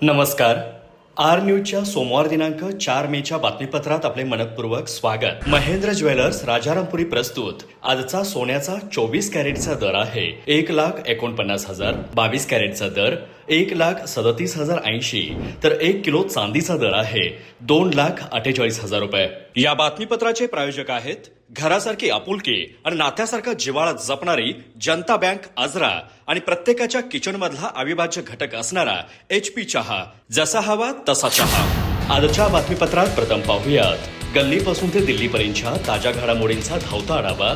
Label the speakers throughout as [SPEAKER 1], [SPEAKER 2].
[SPEAKER 1] नमस्कार. आर न्यूजच्या सोमवार दिनांक 4 मेच्या बातमीपत्रात आपले मनपूर्वक स्वागत. महेंद्र ज्वेलर्स राजारामपुरी प्रस्तुत आजचा सोन्याचा 24 कॅरेटचा दर आहे 1,49,000, 22 कॅरेटचा दर 1,37,080, तर 1 किलो चांदीचा दर आहे 2,48,000 रुपये. या बातमीपत्राचे प्रायोजक आहेत घरासारखी आपुलकी आणि नात्यासारखा जिव्हाळा जपणारी जनता बँक आजरा आणि प्रत्येकाच्या किचनमधला अविभाज्य घटक असणारा HP चहा. जसा हवा तसा चहा. आजच्या बातमीपत्रात प्रथम पाहूयात गल्लीपासून ते दिल्लीपर्यंतच्या ताज्या घडामोडींचा धावता आढावा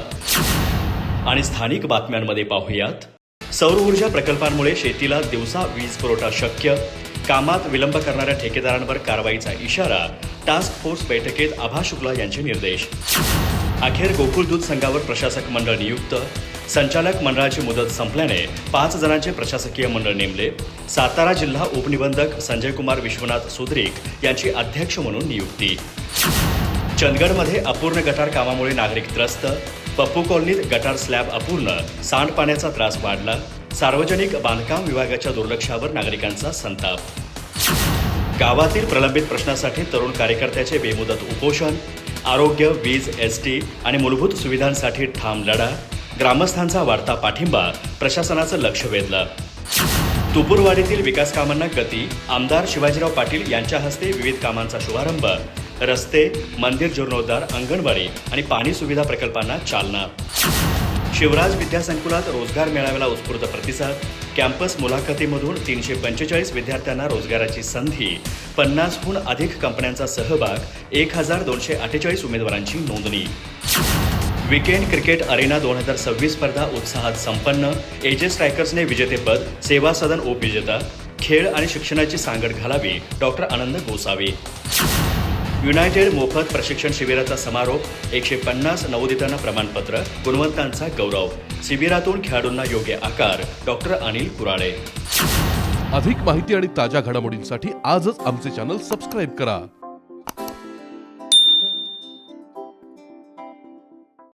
[SPEAKER 1] आणि स्थानिक बातम्यांमध्ये पाहूयात सौर ऊर्जा प्रकल्पांमुळे शेतीला दिवसा वीज पुरवठा शक्य, कामात विलंब करणाऱ्या ठेकेदारांवर कारवाईचा इशारा, टास्क फोर्स बैठकीत आभा शुक्ला यांचे निर्देश. अखेर गोकुळ दूध संघावर प्रशासक मंडळ नियुक्त, संचालक मंडळाची मुदत संपल्याने 5 जणांचे प्रशासकीय मंडळ नेमले. सातारा जिल्हा उपनिबंधक संजय कुमार विश्वनाथ सुद्रिक यांची अध्यक्ष म्हणून नियुक्ती. चंदगडमध्ये अपूर्ण गटार कामामुळे नागरिक त्रस्त, पप्पू कॉलनीत गटार स्लॅब अपूर्ण, सांडपाण्याचा त्रास वाढला. सार्वजनिक बांधकाम विभागाच्या दुर्लक्षावर नागरिकांचा संताप. गावातील प्रलंबित प्रश्नासाठी तरुण कार्यकर्त्याचे बेमुदत उपोषण. आरोग्य, वीज, ST आणि मूलभूत सुविधांसाठी ठाम लढा. ग्रामस्थांचा वाढता पाठिंबा, प्रशासनाचं लक्ष वेधलं. तुपूरवाडीतील विकास कामांना गती, आमदार शिवाजीराव पाटील यांच्या हस्ते विविध कामांचा शुभारंभ. रस्ते, मंदिर जीर्णोद्धार, अंगणवाडी आणि पाणी सुविधा प्रकल्पांना चालना. शिवराज विद्यासंकुलात रोजगार मेळाव्याला उत्स्फूर्त प्रतिसाद. कॅम्पस मुलाखतीमधून 345 विद्यार्थ्यांना रोजगाराची संधी. 50हून अधिक कंपन्यांचा सहभाग. 1,248 उमेदवारांची नोंदणी. वीकेंड क्रिकेट अरेना 2026 स्पर्धा उत्साहात संपन्न. एजे स्ट्रायकर्सने विजेतेपद, सेवा सदन उपविजेता. खेळ आणि शिक्षणाची सांगड घालावी, डॉक्टर आनंद गोसावी. युनायटेड मोफत प्रशिक्षण शिबिराचा समारोप. 150 नवोदितांना प्रमाणपत्र, गुणवंतांचा गौरव. शिबिरातून खेळाडूंना योग्य आकार, डॉक्टर अनिल कुराळे.
[SPEAKER 2] अधिक माहिती आणि ताज्या घडामोडींसाठी आजच आमचे चॅनल सबस्क्राईब करा.